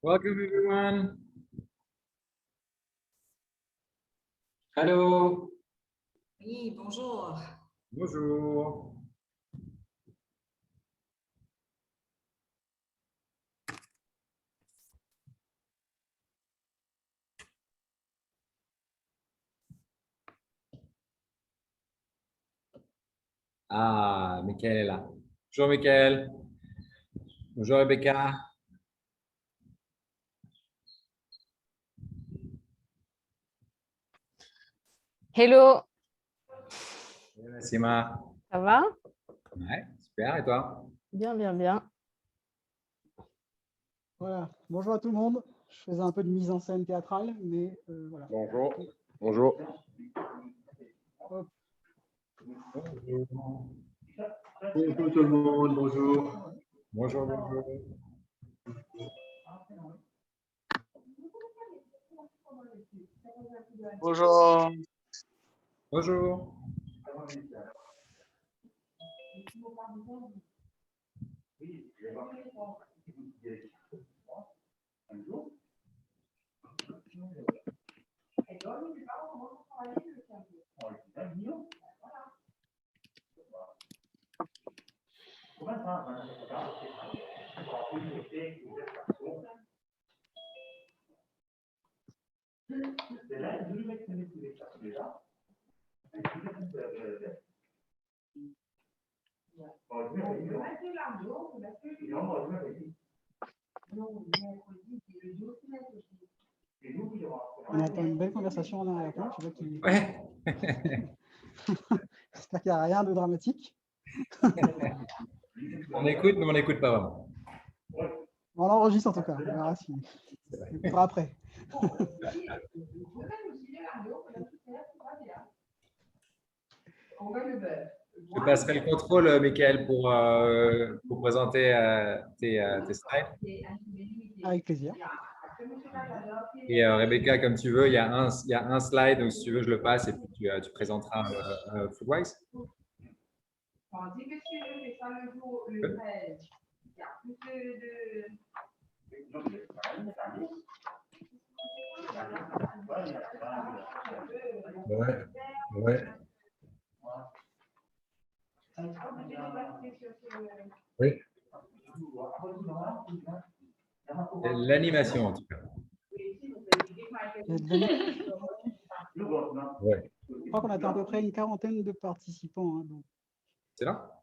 Welcome, everyone. Allô? Oui, bonjour. Bonjour. Ah, Michael est là. Bonjour, Michael. Bonjour, Rebecca. Hello, Salut, Nassima. ça va? Ouais, super. Et toi? Bien, bien, bien. Voilà, bonjour à tout le monde. Je faisais un peu de mise en scène théâtrale, mais voilà. Bonjour. Bonjour. Hop. Bonjour tout le monde, bonjour. Bonjour, bonjour. Bonjour. Bonjour. On entend une belle conversation en arrière-plan. Je sais pas qui... Ouais. J'espère qu'il n'y a rien de dramatique. On écoute, mais on n'écoute pas vraiment. On l'enregistre en tout cas. On verra si on écoutera après. Je te passerai le contrôle, Michael, pour présenter tes slides. Avec plaisir. Et Rebecca, comme tu veux, il y a un slide, donc si tu veux, je le passe et puis tu présenteras Foodwise. On dit que si je fais ça le jour, le 13, il y a plus de... Ouais, ouais. Oui. L'animation, en tout cas. Ouais. Je crois qu'on attend à peu près une quarantaine de participants. Hein, donc. C'est là?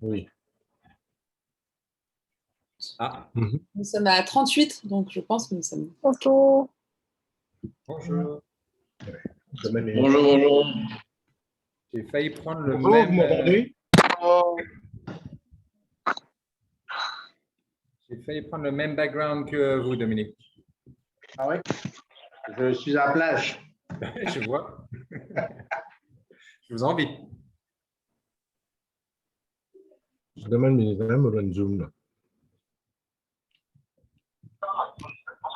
Oui. Ah, Nous sommes à 38, donc je pense que nous sommes. Bonjour. bonjour. Bonjour. J'ai failli prendre le Bonjour, même. vous m'entendez? J'ai failli prendre le même background que vous, Dominique. Ah oui? Je suis à la plage. Je vois. Je vous envie. Je demande une Zoom. Là.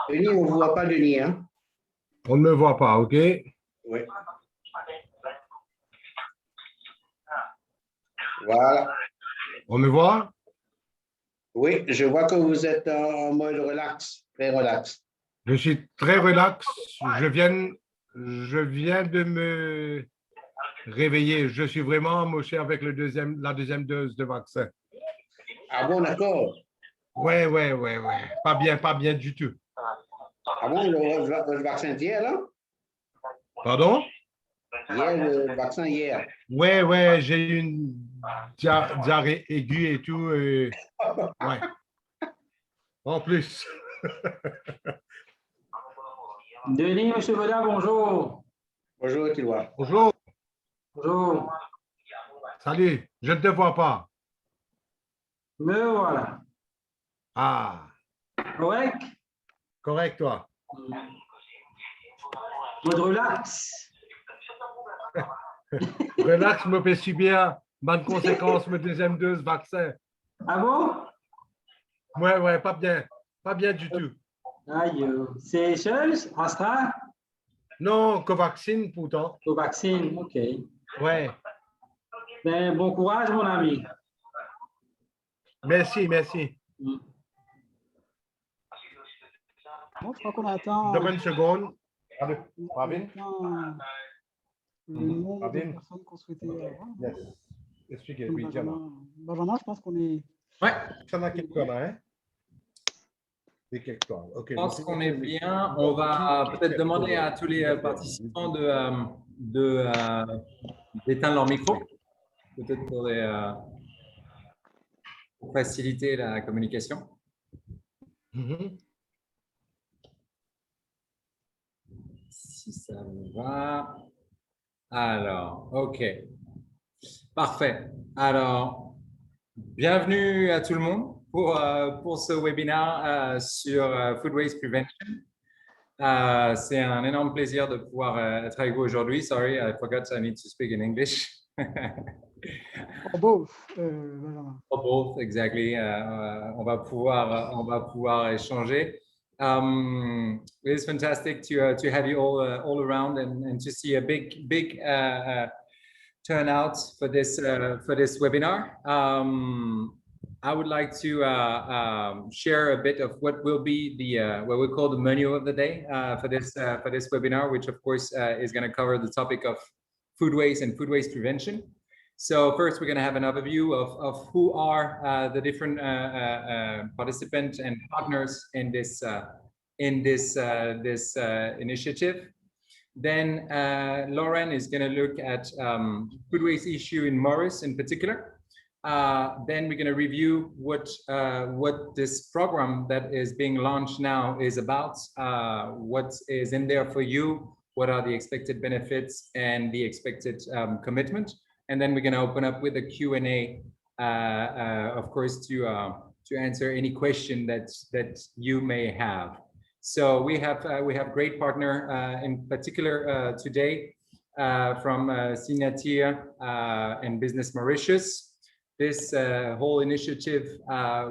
Denis, on ne voit pas Denis, hein? On ne me voit pas, OK? Oui. Voilà. On me voit? Oui, je vois que vous êtes en mode relax, très relax. Je suis très relax. Je viens de me réveiller. Je suis vraiment amoché avec la deuxième dose de vaccin. Ah bon, d'accord. Ouais. Pas bien du tout. Ah bon, le vaccin d'hier, là? Pardon? Hier, le vaccin hier. Ouais, j'ai eu une diarrhée aiguë et tout. Ouais. En plus. Denis, M. Boda, bonjour. Bonjour, Kilwa. Bonjour. Bonjour. Salut. Je ne te vois pas. Me voilà. Ah, Correct? correct, toi. Mode relax. Relax, me fait subir bonne conséquence, ma deuxième dose vaccin. Ah bon? Ouais, pas bien. Pas bien du tout. Aïe, c'est Seychelles, Astra, Non, Covaxine pourtant. au vaccin, ok. Ouais. Ben, bon courage, mon ami. Merci. Mm. Bon, je crois qu'on a atteint, Donne-moi une seconde. Allô, on a Marvin? atteint le nombre de Marvin? personnes qu'on souhaitait avoir. Yes. Expliquez, Donc, oui, tiens-là. Benjamin, je pense qu'on est. Ouais, Ça n'a quelque chose, hein? Et quelque chose. OK. je pense qu'on est bien. On va peut-être demander à tous les participants d'éteindre leur micro, peut-être pour faciliter la communication. Mhm. Si ça vous va. Alors, OK. Parfait. Alors, bienvenue à tout le monde pour ce webinaire sur Food Waste Prevention. C'est un énorme plaisir de pouvoir être avec vous aujourd'hui. Sorry, I forgot I need to speak in English. For both, Benjamin. For both, exactly. On va pouvoir échanger. It's fantastic to have you all around and to see a big turnout for this webinar. I would like to share a bit of what will be the what we call the menu of the day for this webinar, which of course is going to cover the topic of food waste and food waste prevention. So first, we're going to have an overview of who are the different participants and partners in this initiative. Then Lauren is going to look at food waste issue in Mauritius in particular. Then we're going to review what this program that is being launched now is about, what is in there for you, what are the expected benefits and the expected commitment. And then we're going to open up with a Q&A, of course, to answer any question that you may have. So we have great partner in particular today from Signature and Business Mauritius. This whole initiative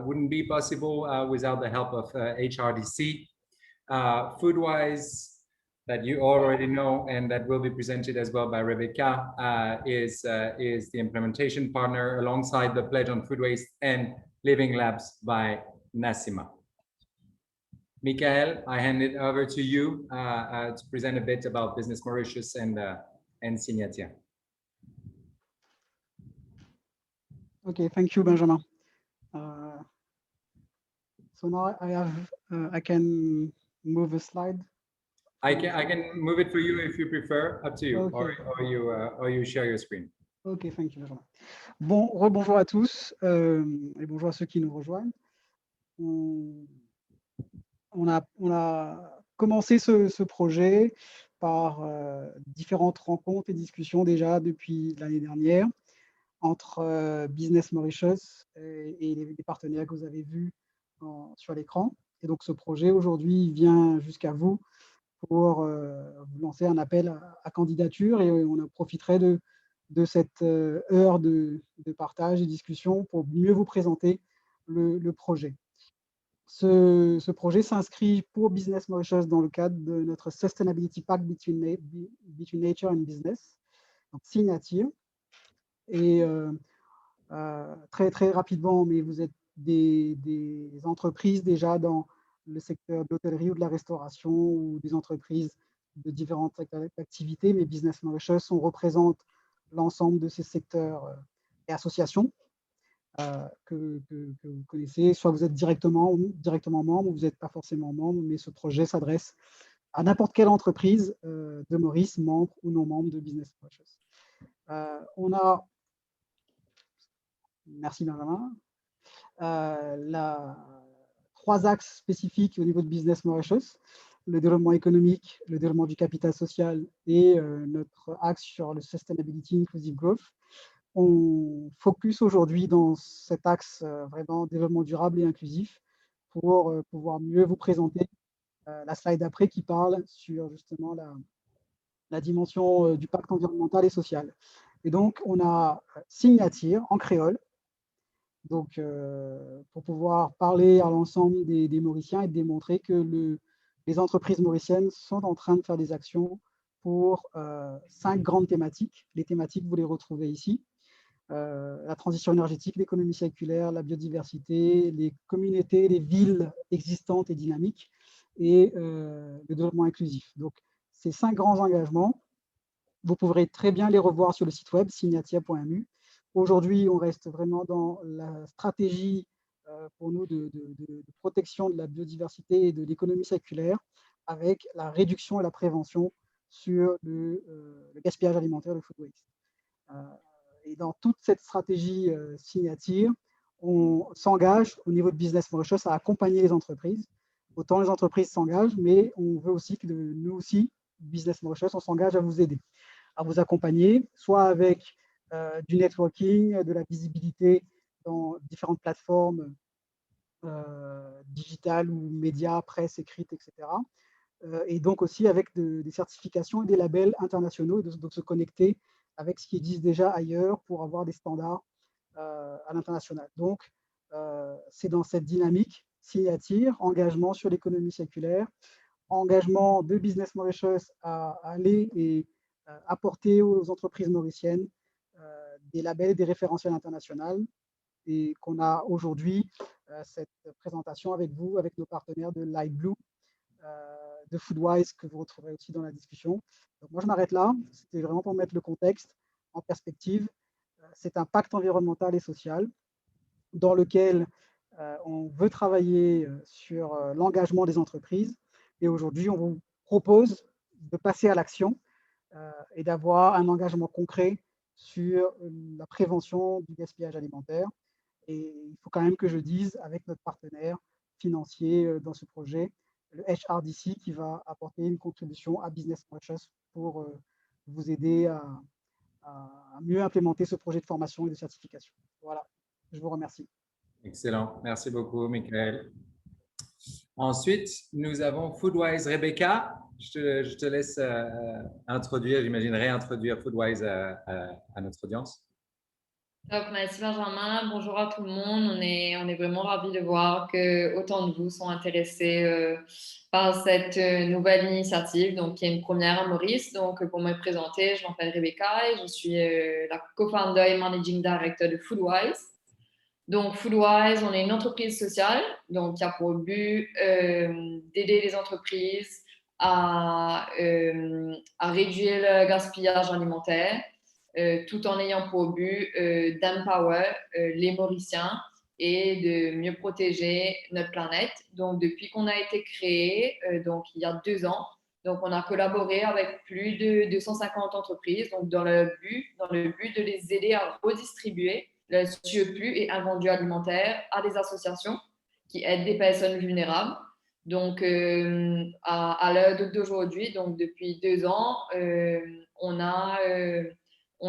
wouldn't be possible without the help of HRDC. Foodwise, that you already know and that will be presented as well by Rebecca, is the implementation partner alongside the Pledge on Food Waste and Living Labs by Nassima. Michael, I hand it over to you to present a bit about Business Mauritius and Signatia. Okay, thank you, Benjamin. So now I can move a slide. I can move it for you if you prefer, up to you, Okay. or you share your screen. Ok, thank you, Benjamin. Bon, rebonjour à tous et bonjour à ceux qui nous rejoignent. On a commencé ce projet par différentes rencontres et discussions déjà depuis l'année dernière entre Business Mauritius et les partenaires que vous avez vus sur l'écran. Et donc, ce projet aujourd'hui vient jusqu'à vous pour vous lancer un appel à candidature et on en profiterait de cette heure de partage et discussion pour mieux vous présenter le projet. Ce projet s'inscrit pour Business Mauritius dans le cadre de notre Sustainability Pact between Nature and Business, donc Signature. Et très rapidement, mais vous êtes des entreprises déjà dans le secteur de l'hôtellerie ou de la restauration ou des entreprises de différentes activités, mais Business Mauritius, on représente l'ensemble de ces secteurs et associations que vous connaissez. Soit vous êtes directement membre, ou vous n'êtes pas forcément membre, mais ce projet s'adresse à n'importe quelle entreprise de Maurice, membre ou non membre de Business Mauritius. On a, merci Benjamin, trois axes spécifiques au niveau de Business Mauritius: le développement économique, le développement du capital social et notre axe sur le Sustainability Inclusive Growth. On focus aujourd'hui dans cet axe vraiment développement durable et inclusif pour pouvoir mieux vous présenter la slide d'après qui parle sur justement la dimension du pacte environnemental et social. Et donc, on a Signature en créole, donc pour pouvoir parler à l'ensemble des Mauriciens et démontrer que les entreprises mauriciennes sont en train de faire des actions pour 5 grandes thématiques. Les thématiques, vous les retrouvez ici. La transition énergétique, l'économie circulaire, la biodiversité, les communautés, les villes existantes et dynamiques, et le développement inclusif. Donc, ces 5 grands engagements, vous pourrez très bien les revoir sur le site web signatia.mu. Aujourd'hui, on reste vraiment dans la stratégie pour nous de protection de la biodiversité et de l'économie circulaire avec la réduction et la prévention sur le gaspillage alimentaire, le food waste. Et dans toute cette stratégie signature, on s'engage au niveau de Business Mauritius à accompagner les entreprises. Autant les entreprises s'engagent, mais on veut aussi que nous aussi, Business Mauritius, on s'engage à vous aider, à vous accompagner, soit avec du networking, de la visibilité dans différentes plateformes digitales ou médias, presse écrite, etc. Et donc aussi avec des certifications et des labels internationaux, donc se connecter avec ce qui existe déjà ailleurs pour avoir des standards à l'international. Donc, c'est dans cette dynamique, signature, engagement sur l'économie circulaire, engagement de Business Mauritius à aller et apporter aux entreprises mauriciennes des labels, des référentiels internationaux, et qu'on a aujourd'hui cette présentation avec vous, avec nos partenaires de Lightblue, de Foodwise, que vous retrouverez aussi dans la discussion. Donc moi, je m'arrête là. C'était vraiment pour mettre le contexte en perspective. C'est un pacte environnemental et social dans lequel on veut travailler sur l'engagement des entreprises. Et aujourd'hui, on vous propose de passer à l'action et d'avoir un engagement concret sur la prévention du gaspillage alimentaire. Et il faut quand même que je dise, avec notre partenaire financier dans ce projet, le HRDC, qui va apporter une contribution à Business Mauritius pour vous aider à mieux implémenter ce projet de formation et de certification. Voilà, je vous remercie. Excellent, merci beaucoup, Michael. Ensuite, nous avons Foodwise Rebecca. Je te laisse introduire, j'imagine réintroduire Foodwise à notre audience. Top, merci Benjamin. Bonjour à tout le monde. On est vraiment ravis de voir que autant de vous sont intéressés par cette nouvelle initiative, donc qui est une première à Maurice. Donc, pour me présenter, je m'appelle Rebecca et je suis la co-founder et managing director de Foodwise. Donc, Foodwise, on est une entreprise sociale, donc qui a pour but d'aider les entreprises à réduire le gaspillage alimentaire, tout en ayant pour but d'empower les Mauriciens et de mieux protéger notre planète. Donc, depuis qu'on a été créé, donc il y a 2 ans, donc on a collaboré avec plus de 250 entreprises, donc dans le but de les aider à redistribuer le surplus et invendus alimentaires à des associations qui aident des personnes vulnérables. Donc, à l'heure d'aujourd'hui, donc depuis 2 ans, on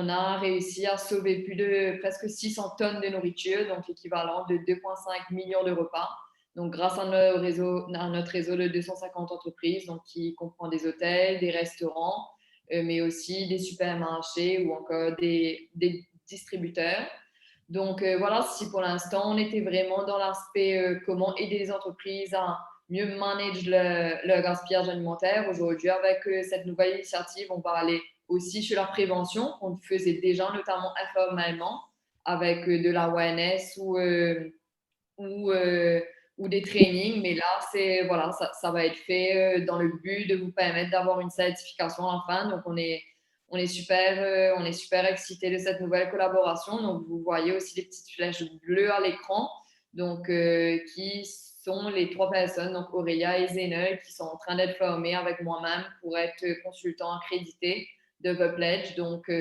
a réussi à sauver plus de presque 600 tonnes de nourriture, donc l'équivalent de 2,5 millions de repas. Donc, grâce à notre réseau de 250 entreprises, donc qui comprend des hôtels, des restaurants, mais aussi des supermarchés ou encore des distributeurs. Donc, voilà, si pour l'instant, on était vraiment dans l'aspect comment aider les entreprises à mieux manager le gaspillage alimentaire. Aujourd'hui, avec cette nouvelle initiative, on va aller aussi sur la prévention qu'on faisait déjà, notamment informellement, avec de l'awareness ou des trainings. Mais là, voilà, ça va être fait dans le but de vous permettre d'avoir une certification à la fin. Donc, on est super excités de cette nouvelle collaboration. Donc, vous voyez aussi les petites flèches bleues à l'écran, donc qui sont les 3 personnes, donc Aurélia et Zénel, qui sont en train d'être formées avec moi-même pour être consultants accrédités de The Pledge. Donc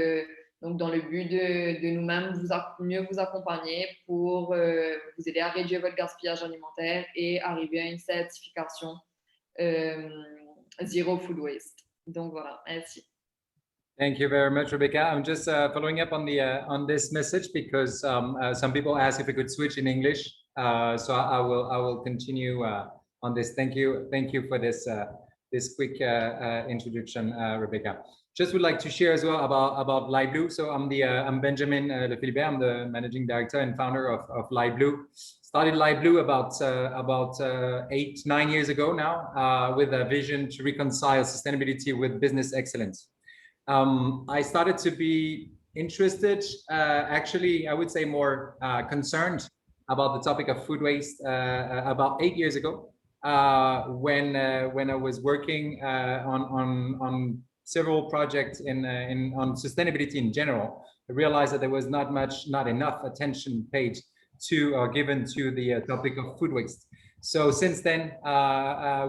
dans le but de nous-mêmes mieux vous accompagner pour vous aider à réduire votre gaspillage alimentaire et arriver à une certification Zero Food Waste. Donc voilà, merci. Thank you very much, Rebecca. I'm just following up on this message because some people asked if we could switch in English. So I will continue on this. Thank you for this quick introduction, Rebecca. Just would like to share as well about Lightblue. So I'm Benjamin Lefilibert. I'm the managing director and founder of Lightblue. Started Lightblue about 8-9 years ago now with a vision to reconcile sustainability with business excellence. I started to be interested, actually, I would say more concerned about the topic of food waste about 8 years ago. when I was working on several projects on sustainability in general. I realized that there was not enough attention paid to or given to the topic of food waste. So since then,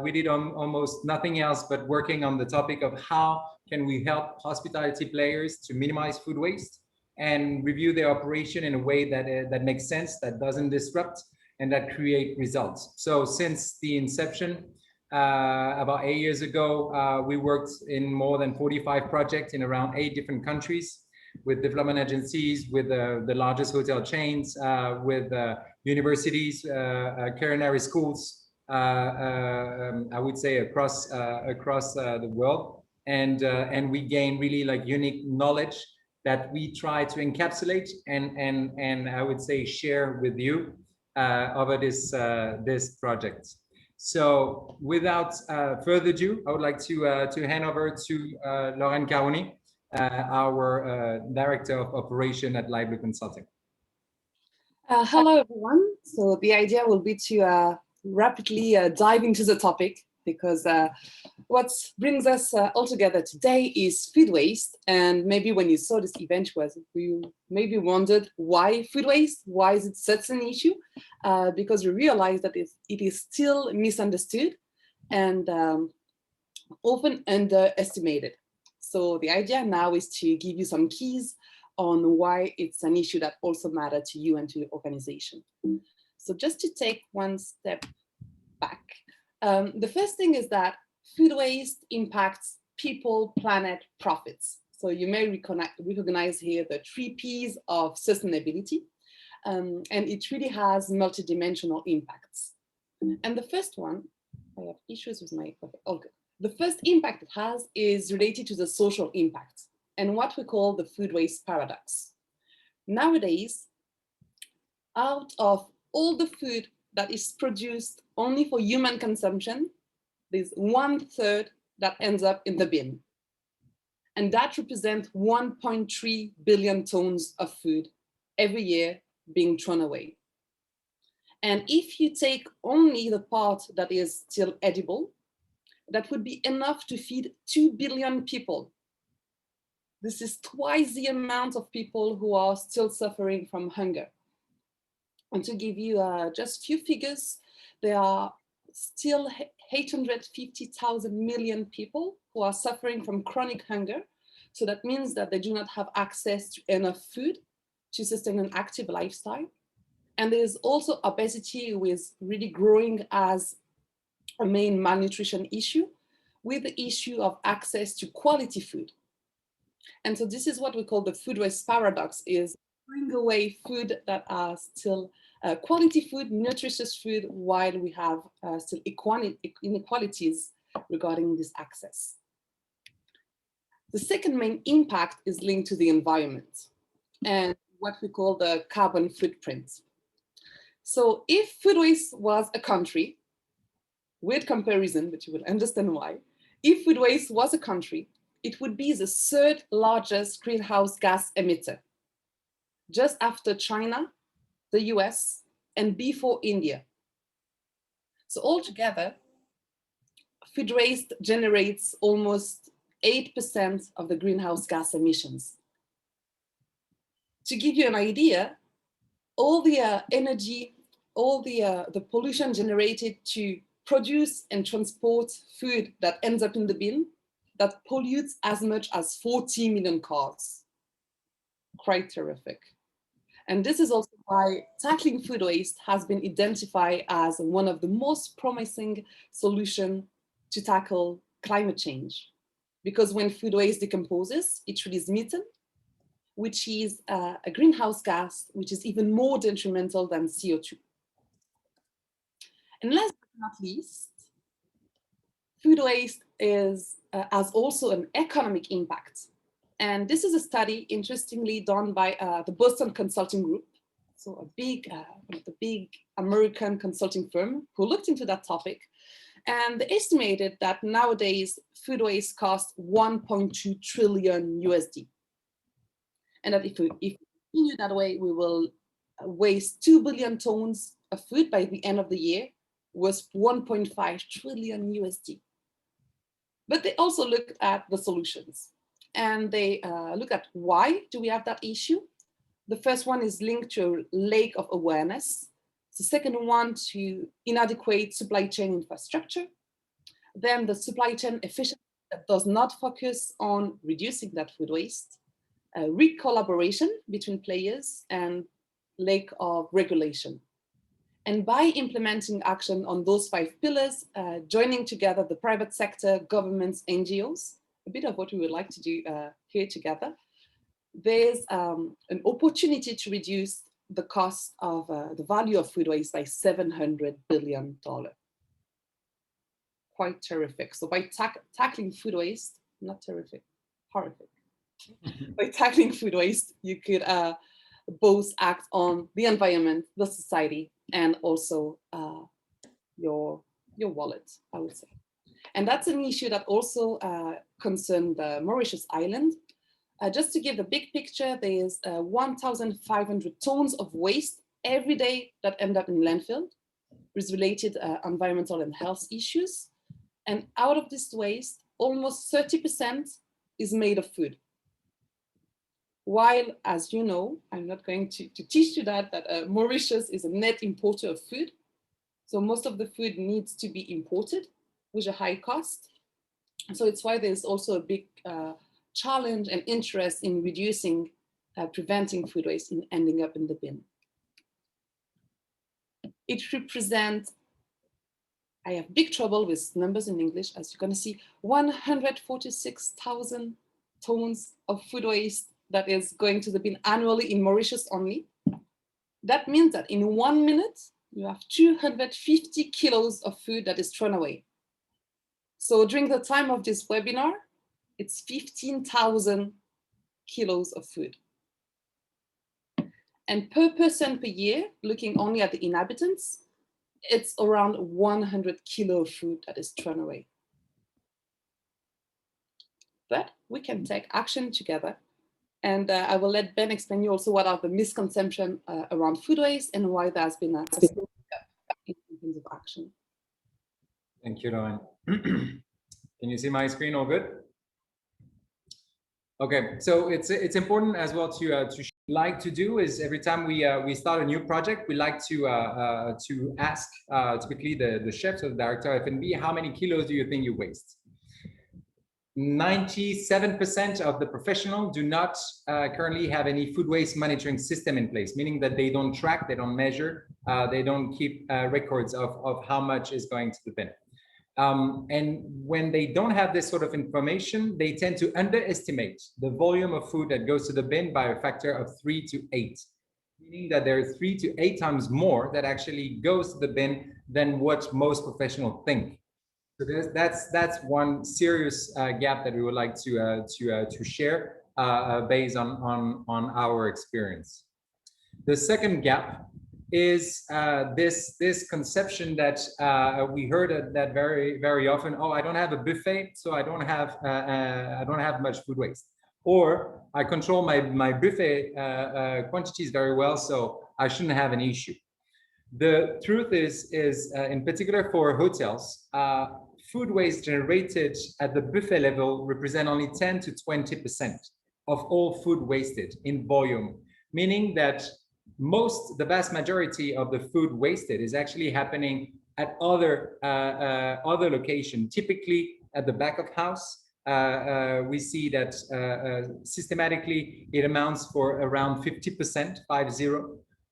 we did almost nothing else but working on the topic of how can we help hospitality players to minimize food waste and review their operation in a way that makes sense, that doesn't disrupt, and that create results. So since the inception, about 8 years ago, we worked in more than 45 projects in around 8 different countries, with development agencies, with the largest hotel chains, with universities, culinary schools, I would say across the world, and we gain really like unique knowledge that we try to encapsulate and I would say share with you over this project. So without further ado, I would like to hand over to Lorraine Caoni, our Director of Operation at Lively Consulting. Hello, everyone. So the idea will be to rapidly dive into the topic, because what brings us all together today is food waste. And maybe when you saw this event, you maybe wondered why food waste? Why is it such an issue? Because we realize that it is still misunderstood and often underestimated. So the idea now is to give you some keys on why it's an issue that also matters to you and to your organization. So just to take one step back, the first thing is that food waste impacts people, planet, profits. So you may recognize here the 3 Ps of sustainability, and it really has multidimensional impacts. And the first one, I have issues with my, okay. The first impact it has is related to the social impact and what we call the food waste paradox. Nowadays, out of all the food that is produced only for human consumption, there's 1/3 that ends up in the bin. And that represents 1.3 billion tons of food every year being thrown away. And if you take only the part that is still edible, that would be enough to feed 2 billion people. This is twice the amount of people who are still suffering from hunger. And to give you just a few figures, there are still 850,000 million people who are suffering from chronic hunger. So that means that they do not have access to enough food to sustain an active lifestyle. And there's also obesity, who is really growing as a main malnutrition issue, with the issue of access to quality food. And so this is what we call the food waste paradox, is bring away food that are still quality food, nutritious food, while we have still inequalities regarding this access. The second main impact is linked to the environment and what we call the carbon footprint. So if food waste was a country, weird comparison, but you will understand why. If food waste was a country, it would be the 3rd largest greenhouse gas emitter, just after China, the US, and before India. So altogether, food waste generates almost 8% of the greenhouse gas emissions. To give you an idea, all the energy, all the pollution generated to produce and transport food that ends up in the bin, that pollutes as much as 40 million cars. Quite terrific. And this is also why tackling food waste has been identified as one of the most promising solutions to tackle climate change. Because when food waste decomposes, it releases methane, which is a greenhouse gas, which is even more detrimental than CO2. And last but not least, food waste has also an economic impact. And this is a study, interestingly, done by the Boston Consulting Group, so the big American consulting firm who looked into that topic. And they estimated that nowadays food waste costs 1.2 trillion USD. And that if we continue that way, we will waste 2 billion tons of food by the end of the year, was 1.5 trillion USD. But they also looked at the solutions, and they look at why do we have that issue. The first one is linked to a lack of awareness. The second one to inadequate supply chain infrastructure. Then the supply chain efficiency that does not focus on reducing that food waste. Weak collaboration between players and lack of regulation. And by implementing action on those 5 pillars, joining together the private sector, governments, NGOs, a bit of what we would like to do here together, there's an opportunity to reduce the cost of the value of food waste by $700 billion. Quite terrific. So by tackling food waste, not terrific, horrific. By tackling food waste, you could both act on the environment, the society, and also your wallet, I would say. And that's an issue that also concerns the Mauritius island. Just to give the big picture, there's 1,500 tons of waste every day that end up in landfill with related environmental and health issues. And out of this waste, almost 30% is made of food. While, as you know, I'm not going to teach you that Mauritius is a net importer of food. So most of the food needs to be imported with a high cost. So it's why there's also a big challenge and interest in reducing, preventing food waste in ending up in the bin. It represents, I have big trouble with numbers in English, as you're going to see, 146,000 tons of food waste that is going to the bin annually in Mauritius only. That means that in 1 minute, you have 250 kilos of food that is thrown away. So during the time of this webinar, it's 15,000 kilos of food. And per person per year, looking only at the inhabitants, it's around 100 kilo of food that is thrown away. But we can take action together. And I will let Ben explain you also what are the misconceptions around food waste and why there's been a step in terms of action. Thank you, Lauren. Can you see my screen all good? Okay, so it's important as well to like to do is every time we start a new project, we like to ask typically the chefs or the director of F&B, how many kilos do you think you waste? 97% of the professionals do not currently have any food waste monitoring system in place, meaning that they don't track, they don't measure, they don't keep records of how much is going to the bin. And when they don't have this sort of information, they tend to underestimate the volume of food that goes to the bin by a factor of 3 to 8, meaning that there are 3 to 8 times more that actually goes to the bin than what most professionals think. So that's one serious gap that we would like to share based on our experience. The second gap is this conception that we heard that very often. Oh, I don't have a buffet, so I don't have much food waste, or I control my buffet quantities very well, so I shouldn't have an issue. The truth is in particular for hotels, food waste generated at the buffet level represent only 10 to 20% of all food wasted in volume, meaning that the vast majority of the food wasted is actually happening at other locations, typically at the back of house. We see that systematically it amounts for around 50%, 50.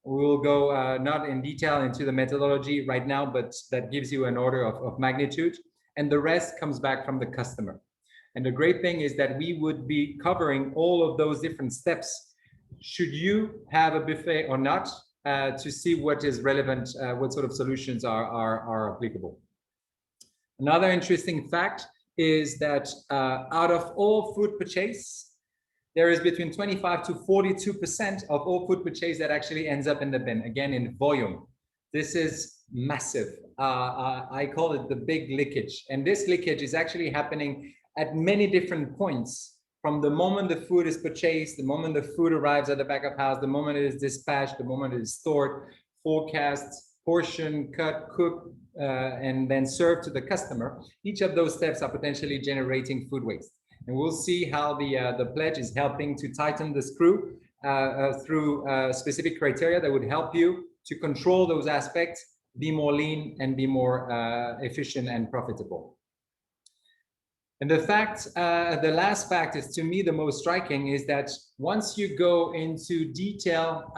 We will go not in detail into the methodology right now, but that gives you an order of magnitude. And the rest comes back from the customer. And the great thing is that we would be covering all of those different steps, should you have a buffet or not, to see what is relevant, what sort of solutions are applicable. Another interesting fact is that out of all food purchase, there is between 25 to 42% of all food purchase that actually ends up in the bin, again in volume. This is massive. I call it the big leakage. And this leakage is actually happening at many different points, from the moment the food is purchased, the moment the food arrives at the back of house, the moment it is dispatched, the moment it is stored, forecasts, portion, cut, cook, and then serve to the customer. Each of those steps are potentially generating food waste. And we'll see how the pledge is helping to tighten the screw through specific criteria that would help you to control those aspects, be more lean, and be more efficient and profitable. And the last fact is, to me, the most striking is that once you go into detail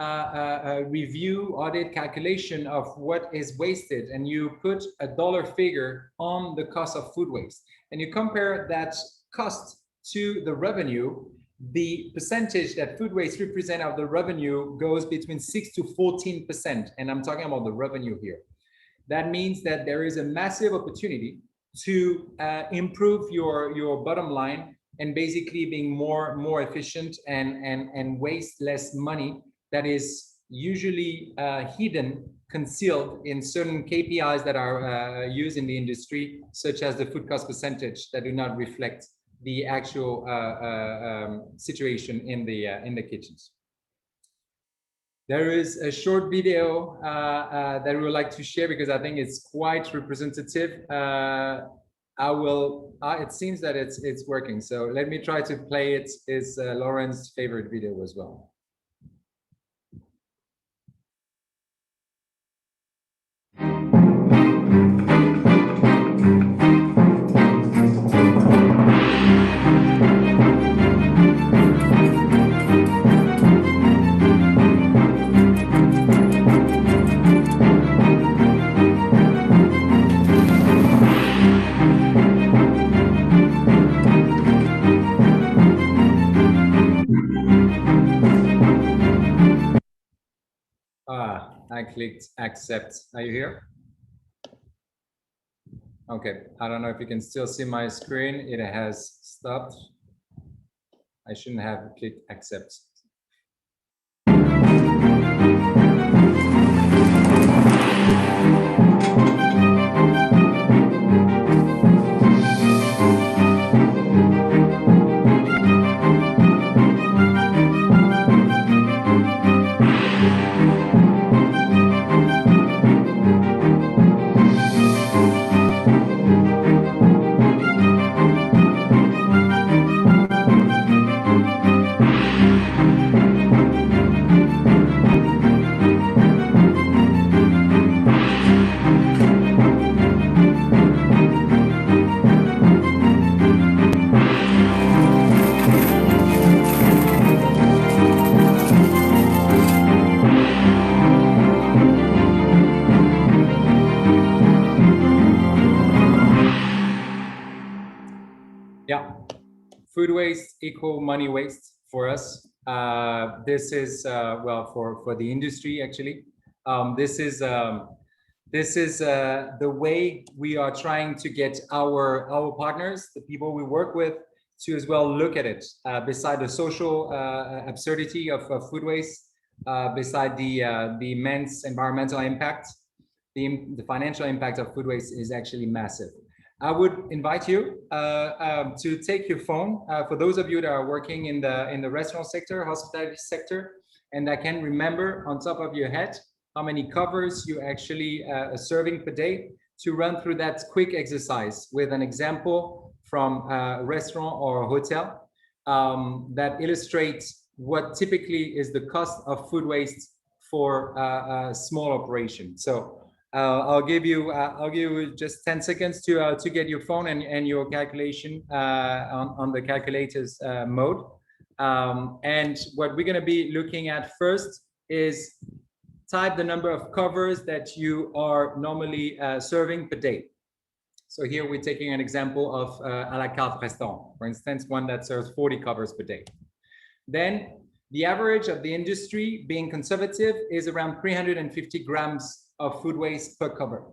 review, audit, calculation of what is wasted, and you put a dollar figure on the cost of food waste, and you compare that cost to the revenue, the percentage that food waste represent of the revenue goes between 6 to 14%. And I'm talking about the revenue here. That means that there is a massive opportunity to improve your bottom line and basically being more efficient and waste less money that is usually hidden, concealed in certain KPIs that are used in the industry, such as the food cost percentage, that do not reflect the actual situation in the kitchens. There is a short video that we would like to share because I think it's quite representative. It seems that it's working. So let me try to play it. It's Lauren's favorite video as well. I clicked accept. Are you here? Okay, I don't know if you can still see my screen. It has stopped. I shouldn't have clicked accept. Yeah, food waste equal money waste for us. This is well for the industry actually. This is the way we are trying to get our partners, the people we work with, to as well look at it. Beside the social absurdity of food waste, beside the immense environmental impact, the financial impact of food waste is actually massive. I would invite you to take your phone for those of you that are working in the restaurant sector, hospitality sector, and that can remember on top of your head how many covers you actually are serving per day, to run through that quick exercise with an example from a restaurant or a hotel that illustrates what typically is the cost of food waste for a small operation. So I'll give you just 10 seconds to get your phone and your calculation on the calculators mode. And what we're going to be looking at first is type the number of covers that you are normally serving per day. So here we're taking an example of a la carte restaurant, for instance, one that serves 40 covers per day. Then the average of the industry, being conservative, is around 350 grams of food waste per cover.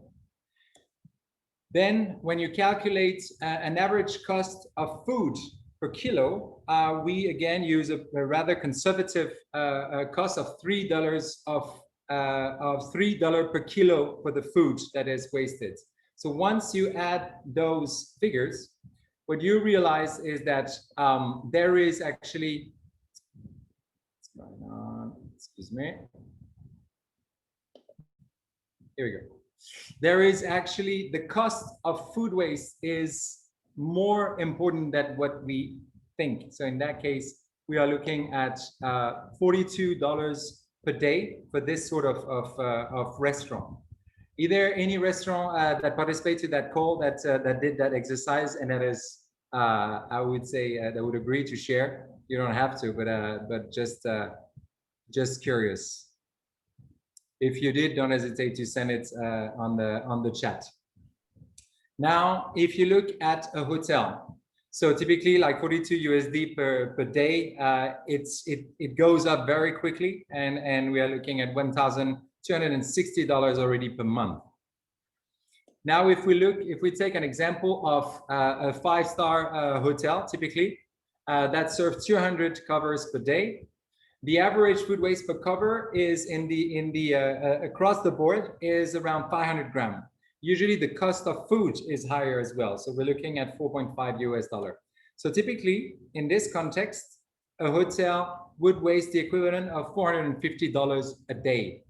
Then when you calculate an average cost of food per kilo, we again use a rather conservative cost of $3 per kilo for the food that is wasted. So once you add those figures, what you realize is that there is actually, what's going on? Excuse me. Here we go. There is actually the cost of food waste is more important than what we think. So in that case, we are looking at $42 per day for this sort of restaurant. Either any restaurant that participated in that call that did that exercise and that is, I would say, that would agree to share. You don't have to, but just curious. If you did, don't hesitate to send it on the chat. Now, if you look at a hotel, so typically like 42 USD per day, it goes up very quickly, and we are looking at $1,260 already per month. Now, if we take an example of a 5-star hotel, typically that serves 200 covers per day. The average food waste per cover is across the board is around 500 grams. Usually the cost of food is higher as well. So we're looking at $4.5 US. So typically in this context, a hotel would waste the equivalent of $450 a day,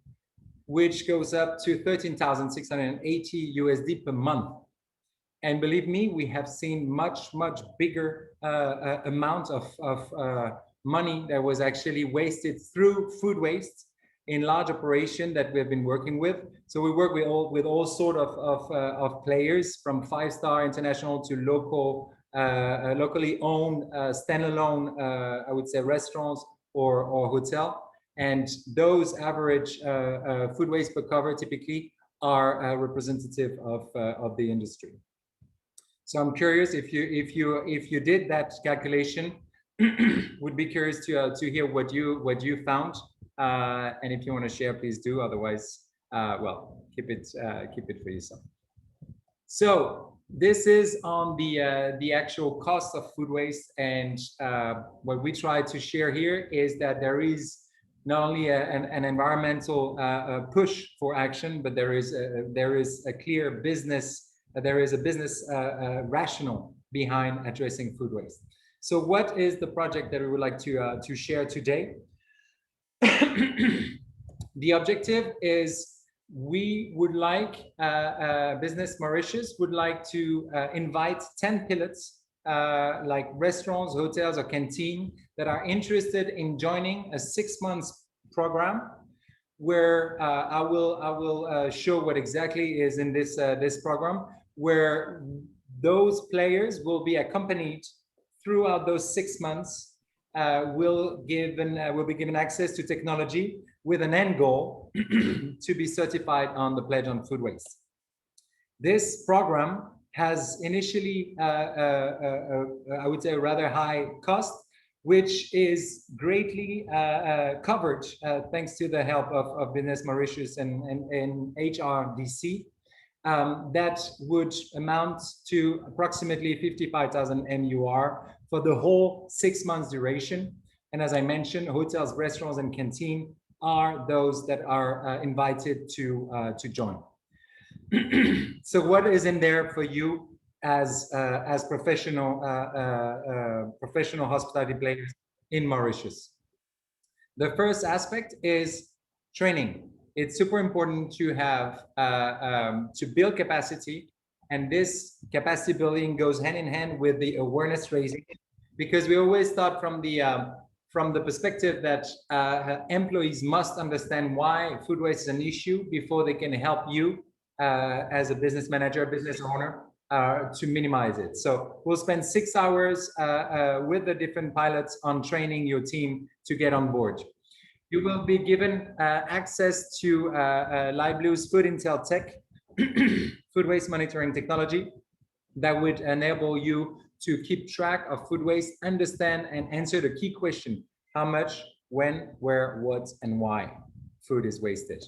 which goes up to 13,680 USD per month. And believe me, we have seen much bigger amount of money that was actually wasted through food waste in large operation that we've been working with. So we work with all sort of players, from 5-star international to local, locally owned, standalone, I would say, restaurants or hotel. And those average food waste per cover typically are representative of the industry. So I'm curious if you did that calculation. Would be curious to hear what you found, and if you want to share, please do. Otherwise, well, keep it for yourself. So this is on the actual cost of food waste, and what we try to share here is that there is not only an environmental push for action, but there is a clear business. There is a business rationale behind addressing food waste. So what is the project that we would like to share today? The objective is we would like, Business Mauritius would like to invite 10 pilots, like restaurants, hotels, or canteen that are interested in joining a 6-month program, where I will show what exactly is in this program, where those players will be accompanied throughout those 6 months, will be given access to technology with an end goal to be certified on the pledge on food waste. This program has initially, I would say, a rather high cost, which is greatly covered thanks to the help of Business Mauritius and HRDC. That would amount to approximately 55,000 MUR for the whole 6 months duration. And as I mentioned, hotels, restaurants, and canteen are those that are invited to join. So what is in there for you as professional hospitality players in Mauritius? The first aspect is training. It's super important to have to build capacity, and this capacity building goes hand in hand with the awareness raising, because we always start from the perspective that employees must understand why food waste is an issue before they can help you as a business manager, business owner, to minimize it. So we'll spend 6 hours with the different pilots on training your team to get on board. You will be given access to LiveBlue's Food Intel Tech, food waste monitoring technology, that would enable you to keep track of food waste, understand and answer the key question: how much, when, where, what, and why food is wasted.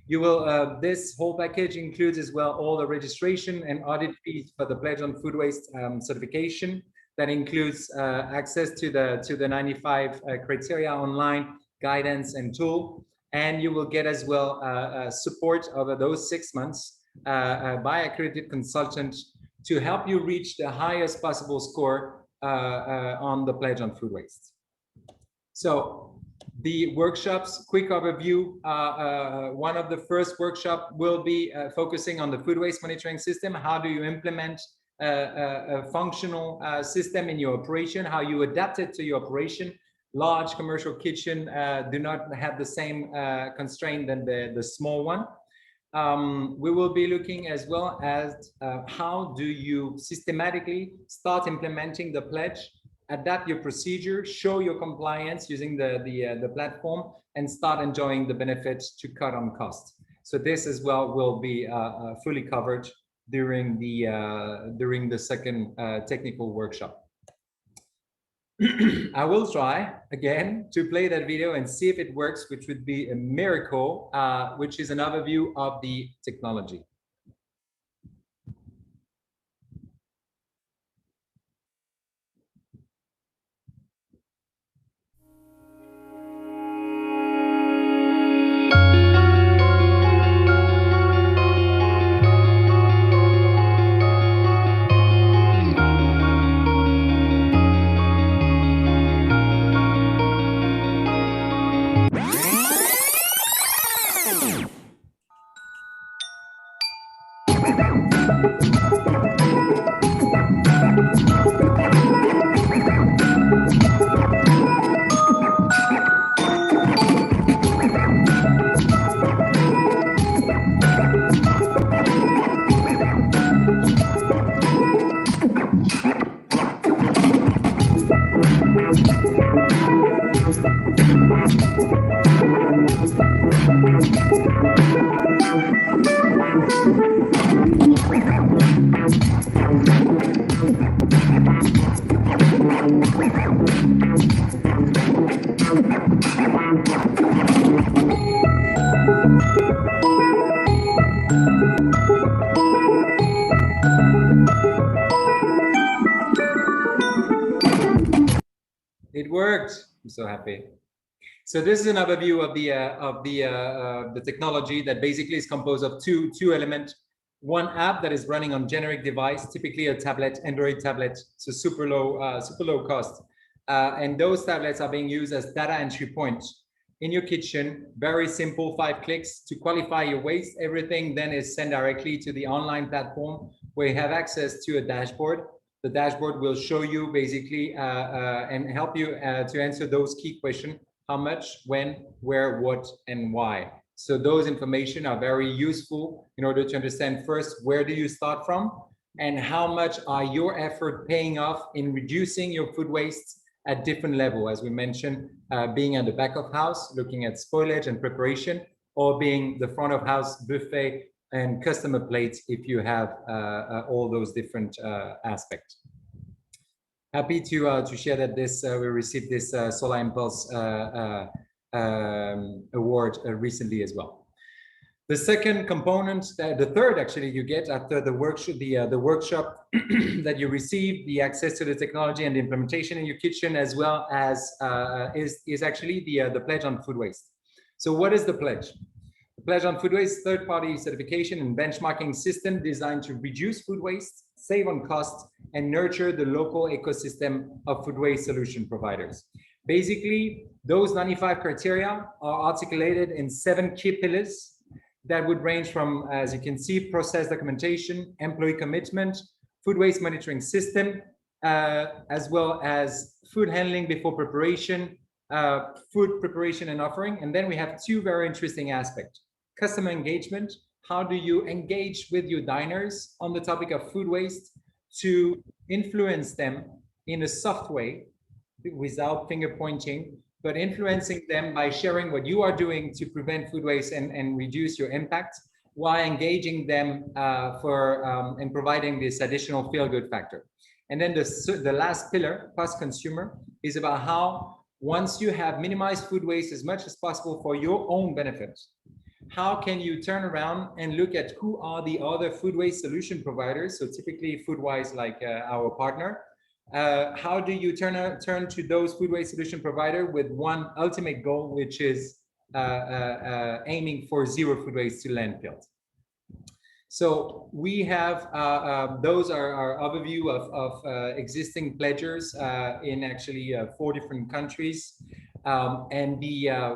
You will, this whole package includes as well all the registration and audit fees for the Pledge on Food Waste certification. That includes access to the 95 criteria online, guidance and tool, and you will get as well support over those 6 months by accredited consultant to help you reach the highest possible score on the Pledge on Food Waste. So The workshops, quick overview. One of the first workshop will be focusing on the food waste monitoring system. How do you implement a functional system in your operation? How you adapt it to your operation? Large commercial kitchen do not have the same constraint than the small one. We will be looking as well as how do you systematically start implementing the pledge, adapt your procedure, show your compliance using the platform, and start enjoying the benefits to cut on costs. So this as well will be fully covered during the second technical workshop. I will try again to play that video and see if it works, which would be a miracle, which is an overview of the technology. It worked. I'm so happy. So this is an overview of the technology that basically is composed of two elements. One app that is running on generic device, typically a tablet, Android tablet, so super low cost. And those tablets are being used as data entry points in your kitchen. Very simple, 5 clicks to qualify your waste. Everything then is sent directly to the online platform where you have access to a dashboard. The dashboard will show you basically and help you to answer those key questions: how much, when, where, what, and why. So those information are very useful in order to understand first, where do you start from, and how much are your effort paying off in reducing your food waste at different level, as we mentioned, being at the back of house, looking at spoilage and preparation, or being the front of house buffet and customer plates if you have all those different aspects. Happy to share that we received this Solar Impulse award recently as well. The second component, the third actually, you get after the workshop that you receive, the access to the technology and the implementation in your kitchen, as well as is actually the pledge on food waste. So what is the pledge? The pledge on food waste, third-party certification and benchmarking system designed to reduce food waste, save on costs, and nurture the local ecosystem of food waste solution providers. Basically, those 95 criteria are articulated in 7 key pillars that would range from, as you can see, process documentation, employee commitment, food waste monitoring system, as well as food handling before preparation, food preparation and offering. And then we have 2 very interesting aspects: customer engagement. How do you engage with your diners on the topic of food waste to influence them in a soft way without finger pointing, but influencing them by sharing what you are doing to prevent food waste and reduce your impact, while engaging them and providing this additional feel-good factor. And then the last pillar, post-consumer, is about how, once you have minimized food waste as much as possible for your own benefit, how can you turn around and look at who are the other food waste solution providers? So typically Foodwise, like our partner. How do you turn to those food waste solution provider with one ultimate goal, which is aiming for 0 food waste to landfills? So we have, those are our overview of existing pledgers in actually 4 different countries. And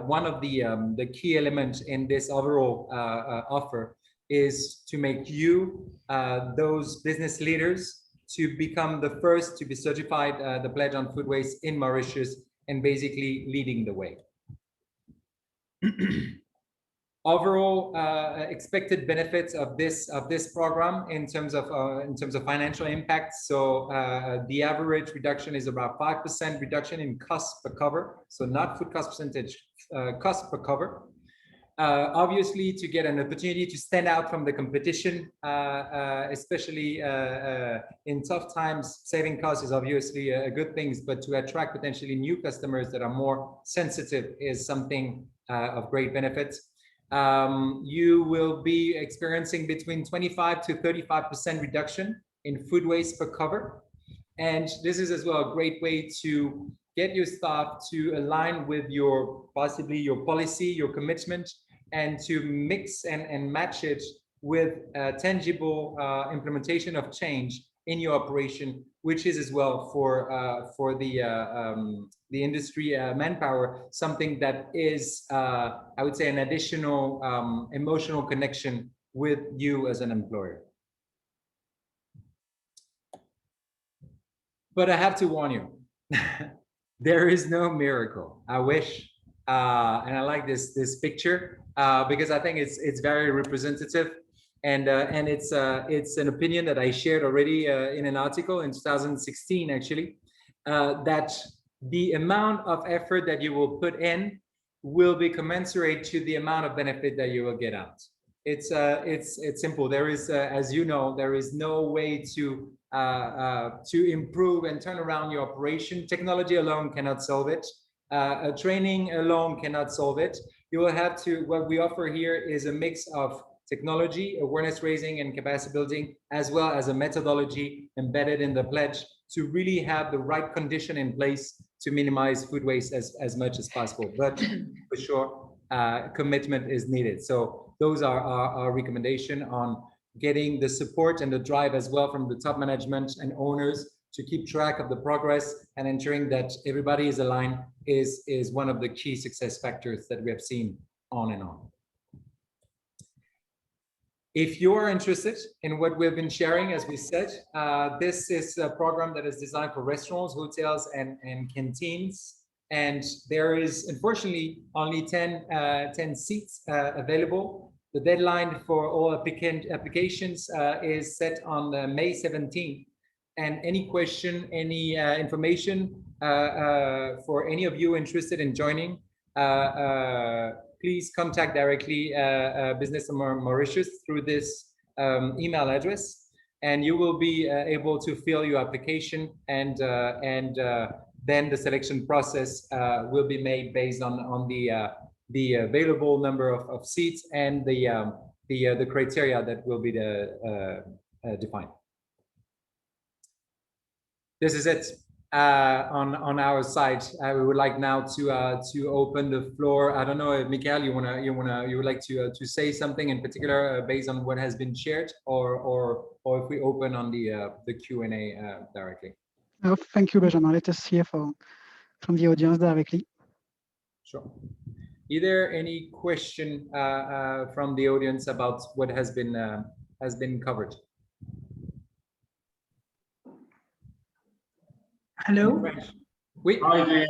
one of the key elements in this overall offer is to make you, those business leaders, to become the first to be certified the pledge on food waste in Mauritius, and basically leading the way. Overall expected benefits of this program in terms of financial impact. So the average reduction is about 5% reduction in cost per cover. So not food cost percentage, cost per cover. Obviously, to get an opportunity to stand out from the competition, especially in tough times, saving costs is obviously a good thing, but to attract potentially new customers that are more sensitive is something of great benefit. You will be experiencing between 25 to 35% reduction in food waste per cover. And this is as well a great way to get your staff to align with possibly your policy, your commitment, and to mix and match it with tangible implementation of change in your operation, which is as well for the industry manpower, something that is, I would say, an additional emotional connection with you as an employer. But I have to warn you, there is no miracle. I wish, and I like this picture because I think it's very representative. And it's an opinion that I shared already in an article in 2016, actually, that the amount of effort that you will put in will be commensurate to the amount of benefit that you will get out. It's simple. There is, as you know, there is no way to improve and turn around your operation. Technology alone cannot solve it. Training alone cannot solve it. You will have to. What we offer here is a mix of technology, awareness raising, and capacity building, as well as a methodology embedded in the pledge to really have the right condition in place to minimize food waste as much as possible. But for sure, commitment is needed. So those are our recommendation on getting the support and the drive as well from the top management and owners to keep track of the progress and ensuring that everybody is aligned is one of the key success factors that we have seen on and on. If you are interested in what we've been sharing, as we said, this is a program that is designed for restaurants, hotels, and canteens. And there is, unfortunately, only 10 seats available. The deadline for all applications is set on May 17th. And any question, any information for any of you interested in joining, please contact directly Business Mauritius through this email address, and you will be able to fill your application, and then the selection process will be made based on the available number of seats and the criteria that will be defined. This is it. On our side, we would like now to open the floor. I don't know if Michael, you would like to say something in particular based on what has been shared, or if we open on the Q&A directly. Oh, thank you, Benjamin. Let us hear from the audience directly. Sure. Is there any question from the audience about what has been covered? Hello. Oui. Hi there.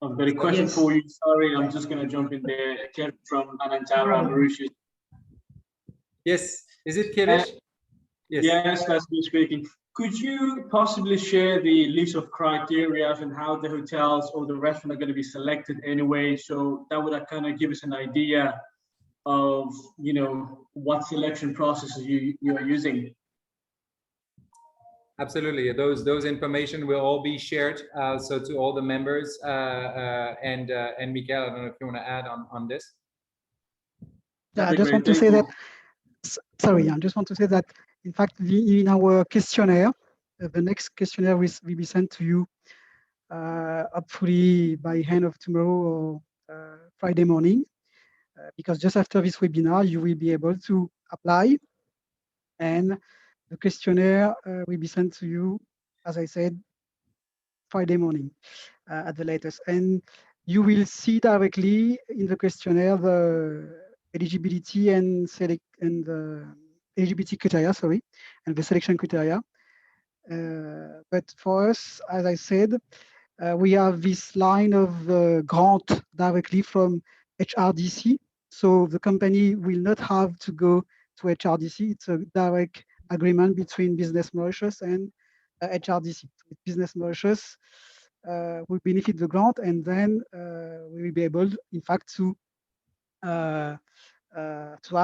I've got a question for you. Sorry, I'm just going to jump in there. Kev from Anantara, Mauritius. Yes. Is it Kevish? Yes. Yes, that's me speaking. Could you possibly share the list of criteria and how the hotels or the restaurant are going to be selected anyway? So that would kind of give us an idea of, you know, what selection processes you are using. Absolutely. Those information will all be shared. So to all the members and Miguel, I don't know if you want to add on this. Yeah, I just want to say that. Sorry, I just want to say that. In fact, in our questionnaire, the next questionnaire will be sent to you hopefully by end of tomorrow or Friday morning, because just after this webinar, you will be able to apply, and the questionnaire will be sent to you, as I said, Friday morning at the latest. And you will see directly in the questionnaire the eligibility and the eligibility criteria, sorry, and the selection criteria. But for us, as I said, we have this line of grant directly from HRDC. So the company will not have to go to HRDC. It's a direct agreement between Business Mauritius and HRDC. Business Mauritius will benefit the grant, and then we will be able, in fact, to have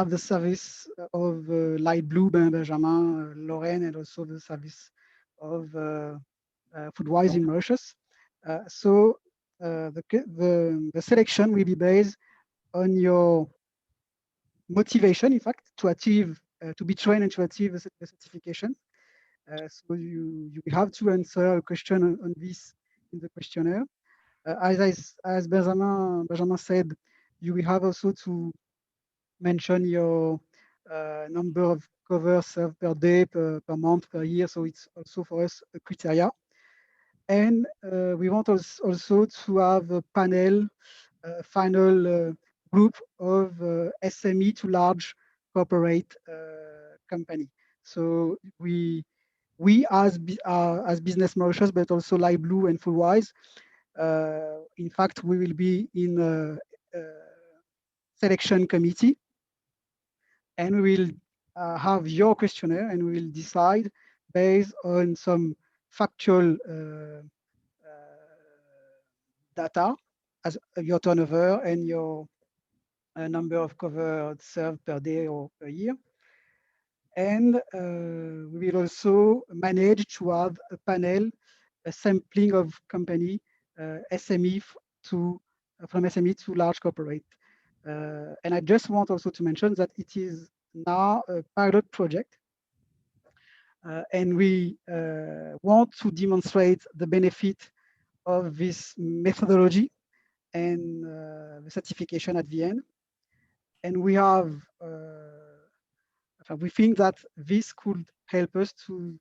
the service of Light Blue, Benjamin, Lorraine, and also the service of Foodwise in Mauritius. So the selection will be based on your motivation, in fact, to achieve, to be trained and to achieve the certification. So you have to answer a question on this in the questionnaire. As Benjamin said, you will have also to mention your number of covers served per day, per month, per year. So it's also for us a criteria. And we want also to have a panel, final group of SME to large corporate company. So we as Business Mauritius, but also Light Blue and Foodwise, in fact, we will be in a selection committee, and we will have your questionnaire, and we will decide based on some factual data as your turnover and your number of covers served per day or per year. And we will also manage to have a panel, a sampling of company, SME from SME to large corporate. And I just want also to mention that it is now a pilot project. And we want to demonstrate the benefit of this methodology and the certification at the end. And we have, we think that this could help us to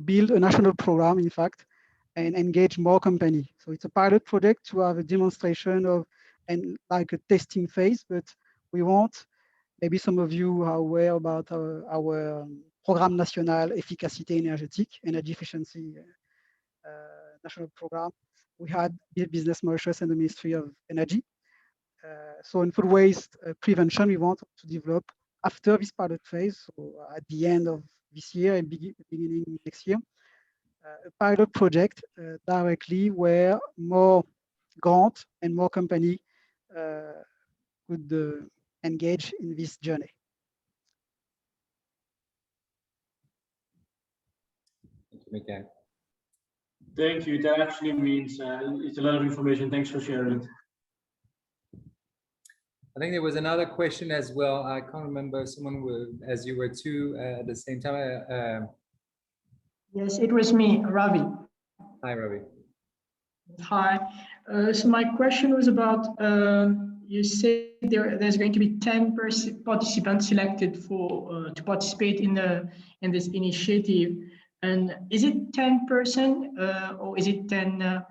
build a national program, in fact, and engage more company. So it's a pilot project to have a demonstration of, and like a testing phase, but we want, maybe some of you are aware about our Programme National Efficacité Énergétique, Energy Efficiency National Program. We had Business Mauritius and the Ministry of Energy. So in food waste prevention, we want to develop after this pilot phase, so at the end of this year and beginning next year, a pilot project directly where more grant and more company could engage in this journey. Thank you. That actually means it's a lot of information. Thanks for sharing. I think there was another question as well. I can't remember, someone as you were too at the same time. Yes, it was me, Ravi. Hi, Ravi. Hi. So my question was about, you said there's going to be 10 participants selected for to participate in this initiative. And is it 10% or is it 10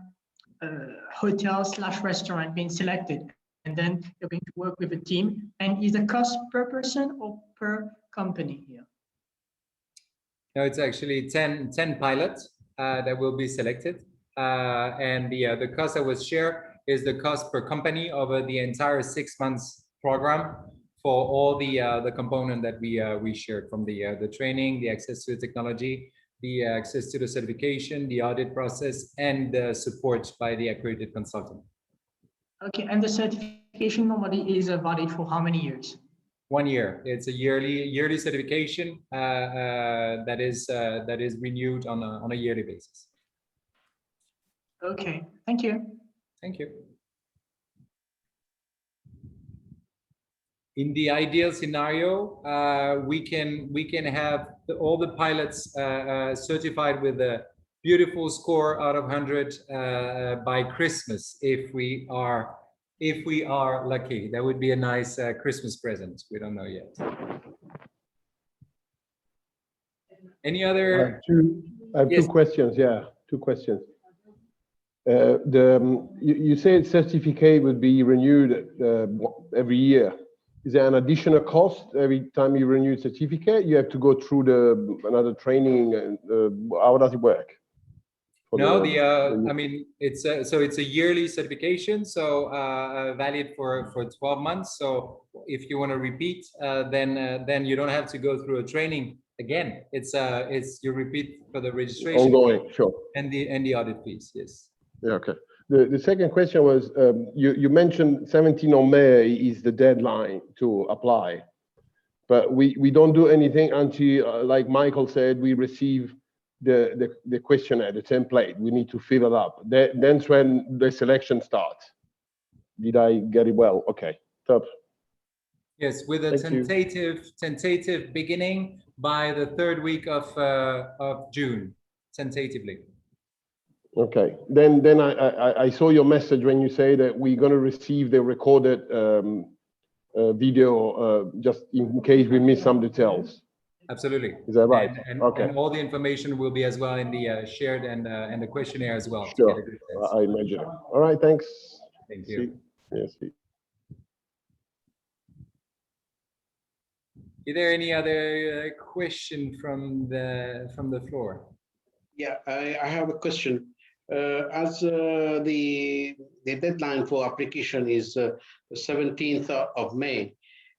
hotels/restaurant being selected? And then you're going to work with a team. And is the cost per person or per company here? No, it's actually 10 pilots that will be selected. And the cost that was shared is the cost per company over the entire 6 months program for all the component that we shared, from the training, the access to the technology, the access to the certification, the audit process, and the support by the accredited consultant. Okay, and the certification normally is valid for how many years? 1 year. It's a yearly certification that is renewed on a yearly basis. Okay, thank you. Thank you. In the ideal scenario, we can have all the pilots certified with a beautiful score out of 100 by Christmas, if we are lucky. That would be a nice Christmas present. We don't know yet. Any other? I have two questions. Yeah, two questions. You said certificate would be renewed every year. Is there an additional cost every time you renew a certificate? You have to go through another training. How does it work? No, I mean, it's a yearly certification, so valid for 12 months. So if you want to repeat, then you don't have to go through a training again. It's you repeat for the registration ongoing, sure, and the audit fees. Yes. Yeah. Okay. The second question was you mentioned 17 of May is the deadline to apply, but we don't do anything until, like Michael said, we receive the questionnaire, the template. We need to fill it up. That's when the selection starts. Did I get it well? Okay, top. Yes, with a tentative beginning by the 3rd week of June, tentatively. Okay, then I saw your message when you say that we're going to receive the recorded video just in case we miss some details. Absolutely. Is that right? And okay. And all the information will be as well in the shared and the questionnaire as well. Sure, I imagine. All right, thanks. Thank you. Yes. Is there any other question from the floor? Yeah, I have a question. As the deadline for application is the 17th of May,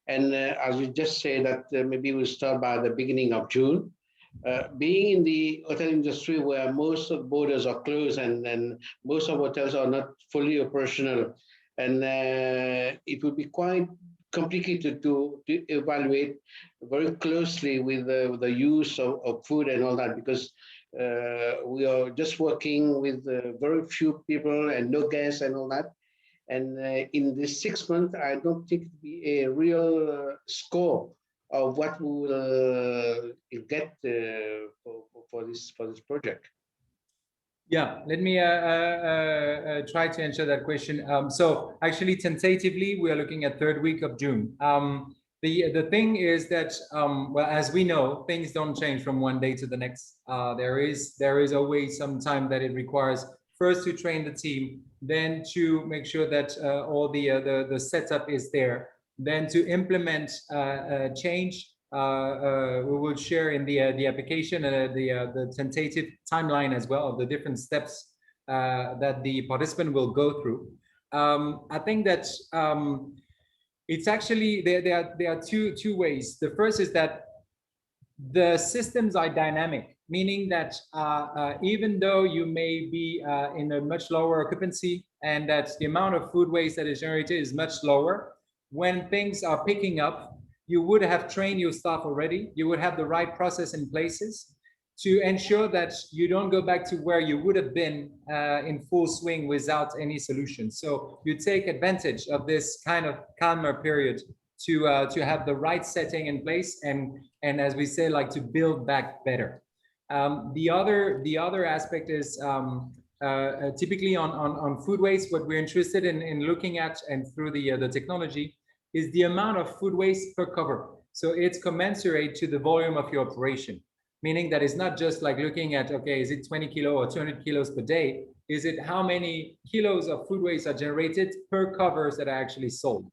and as you just say that maybe we'll start by the beginning of June, being in the hotel industry where most of borders are closed and most of hotels are not fully operational, and it would be quite complicated to evaluate very closely with the use of food and all that, because we are just working with very few people and no guests and all that. And in this 6 months, I don't think it will be a real score of what we will get for this project. Yeah, let me try to answer that question. So actually, tentatively, we are looking at 3rd week of June. The thing is that, well, as we know, things don't change from one day to the next. There is always some time that it requires first to train the team, then to make sure that all the setup is there, then to implement change. We will share in the application the tentative timeline as well of the different steps that the participant will go through. I think that it's actually there are two ways. The first is that the systems are dynamic, meaning that even though you may be in a much lower occupancy and that the amount of food waste that is generated is much lower, when things are picking up, you would have trained your staff already. You would have the right process in places to ensure that you don't go back to where you would have been in full swing without any solution. So you take advantage of this kind of calmer period to have the right setting in place and as we say, like to build back better. The other aspect is typically on food waste. What we're interested in looking at and through the technology is the amount of food waste per cover. So it's commensurate to the volume of your operation, meaning that it's not just like looking at, okay, is it 20 kilo or 200 kilos per day? Is it how many kilos of food waste are generated per covers that are actually sold?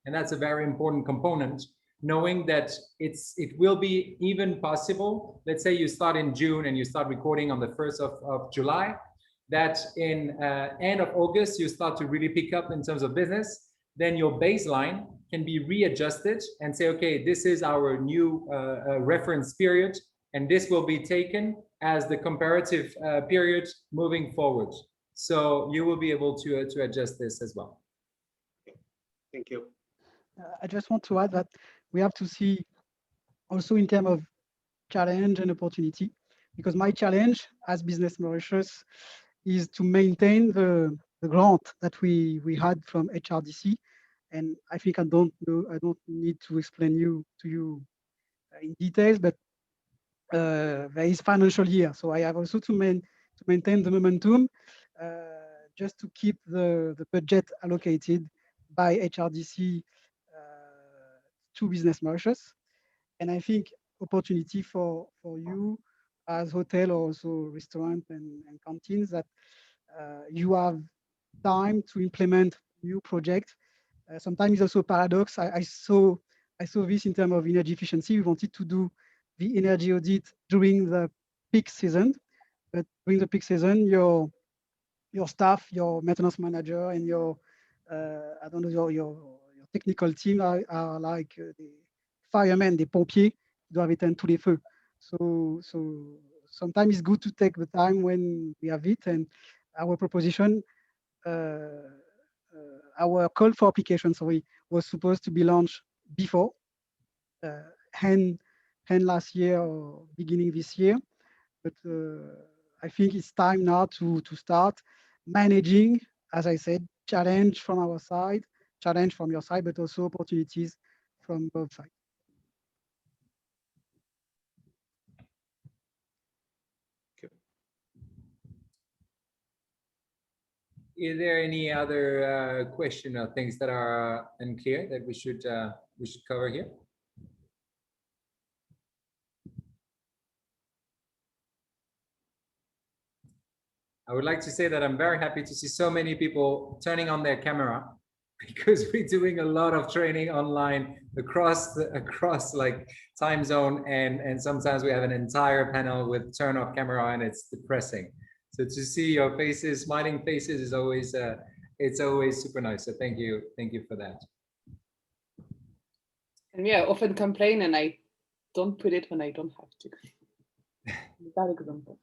And that's a very important component, knowing that it will be even possible. Let's say you start in June and you start recording on the 1st of July, that in end of August, you start to really pick up in terms of business. Then your baseline can be readjusted and say, okay, this is our new reference period, and this will be taken as the comparative period moving forward. So you will be able to adjust this as well. Thank you. I just want to add that we have to see also in terms of challenge and opportunity, because my challenge as Business Mauritius is to maintain the grant that we had from HRDC. And I think I don't need to explain to you in details, but there is financial year. So I have also to maintain the momentum just to keep the budget allocated by HRDC to Business Mauritius. And I think opportunity for you as hotel or also restaurant and canteens that you have time to implement new projects. Sometimes it's also a paradox. I saw this in terms of energy efficiency. We wanted to do the energy audit during the peak season, but during the peak season, your staff, your maintenance manager, and your I don't know your technical team are like the firemen, the pompiers, qui doivent éteindre tous les feux. So sometimes it's good to take the time when we have it. And our proposition, our call for application, sorry, was supposed to be launched before, end last year or beginning this year. But I think it's time now to start managing, as I said, challenge from our side, challenge from your side, but also opportunities from both sides. Is there any other question or things that are unclear that we should cover here? I would like to say that I'm very happy to see so many people turning on their camera, because we're doing a lot of training online across like time zone, and sometimes we have an entire panel with turn off camera, and it's depressing. So to see your faces, smiling faces, is always it's always super nice. So thank you for that. And yeah, I often complain and I don't put it when I don't have to. Bad example.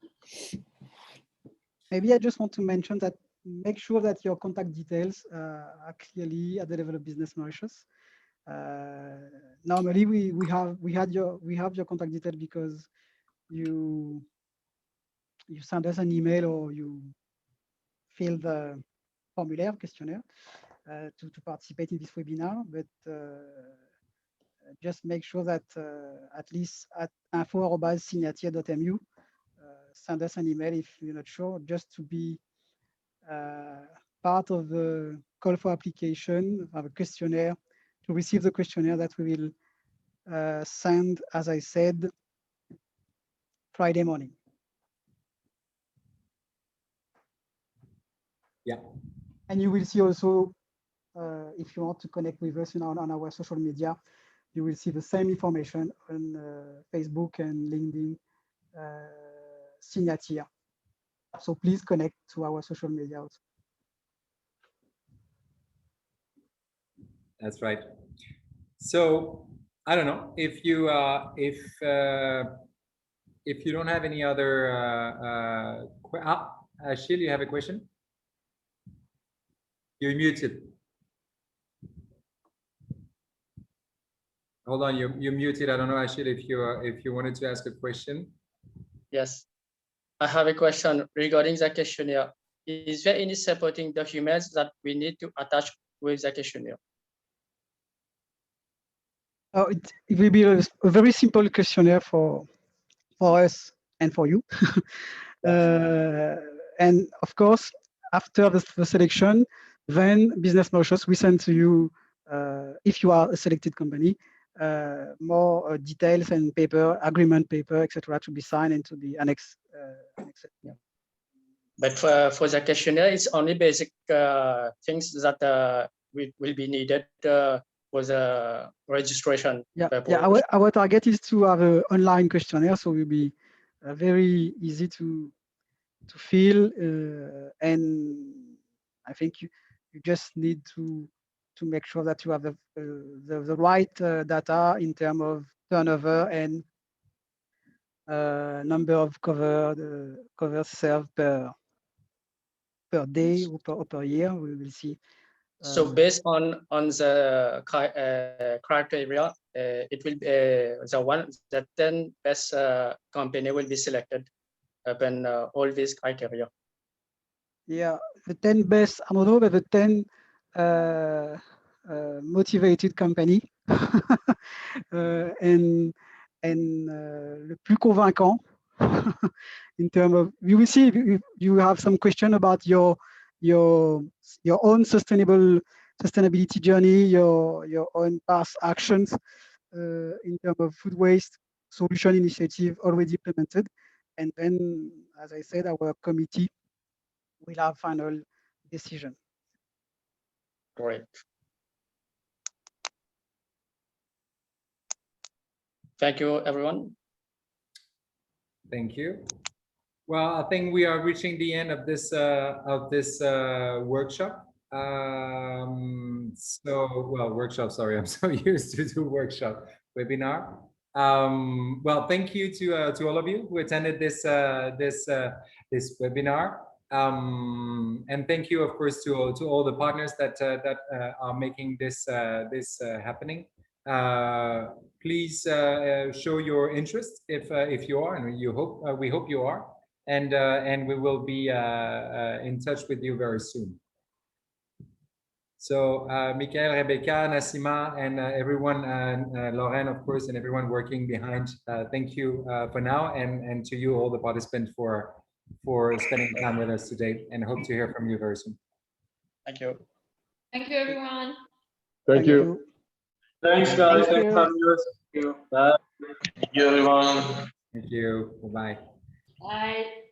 Maybe I just want to mention that make sure that your contact details are clearly at the level of Business Mauritius. Normally we have your contact details because you send us an email or you fill the formulaire, questionnaire, to participate in this webinar. But just make sure that at least at info@signatier.mu, send us an email if you're not sure, just to be part of the call for application of a questionnaire, to receive the questionnaire that we will send, as I said, Friday morning. Yeah. And you will see also, if you want to connect with us on our social media, you will see the same information on Facebook and LinkedIn, Signatier. So please connect to our social media also. That's right. So I don't know if you don't have any other Achille, you have a question? You're muted. Hold on, you're muted. I don't know, Achille, if you wanted to ask a question. Yes, I have a question regarding the questionnaire. Is there any supporting documents that we need to attach with the questionnaire? Oh, it will be a very simple questionnaire for us and for you. And of course, after the selection, then Business Mauritius, we send to you, if you are a selected company, more details and paper, agreement paper, etc., to be signed and to be annexed. Yeah. But for the questionnaire, it's only basic things that will be needed for the registration. Yeah, our target is to have an online questionnaire, so it will be very easy to fill, and I think you just need to make sure that you have the right data in terms of turnover and number of covers served per day or per year. We will see. So based on the criteria, it will be the 10 best company will be selected upon all these criteria. Yeah, the 10 best, I don't know, but the 10 motivated company and le plus convaincant in terms of, you will see if you have some question about your own sustainability journey, your own past actions in terms of food waste solution initiative already implemented. And then, as I said, our committee we'll have final decision. Great. Thank you, everyone. Thank you. Well, I think we are reaching the end of this workshop. Workshop, sorry, I'm so used to do workshop webinar. Well, thank you to all of you who attended this webinar. And thank you, of course, to all the partners that are making this happening. Please show your interest if you are, and we hope you are, and we will be in touch with you very soon. So Michael, Rebecca, Nassima, and everyone, Lauren, of course, and everyone working behind, thank you for now, and to you, all the participants, for spending time with us today, and hope to hear from you very soon. Thank you. Thank you, everyone. Thank you. Thanks, guys. Thank Thanks you. for having us. Thank you. Bye. Thank you, everyone. Thank you. Bye-bye. Bye.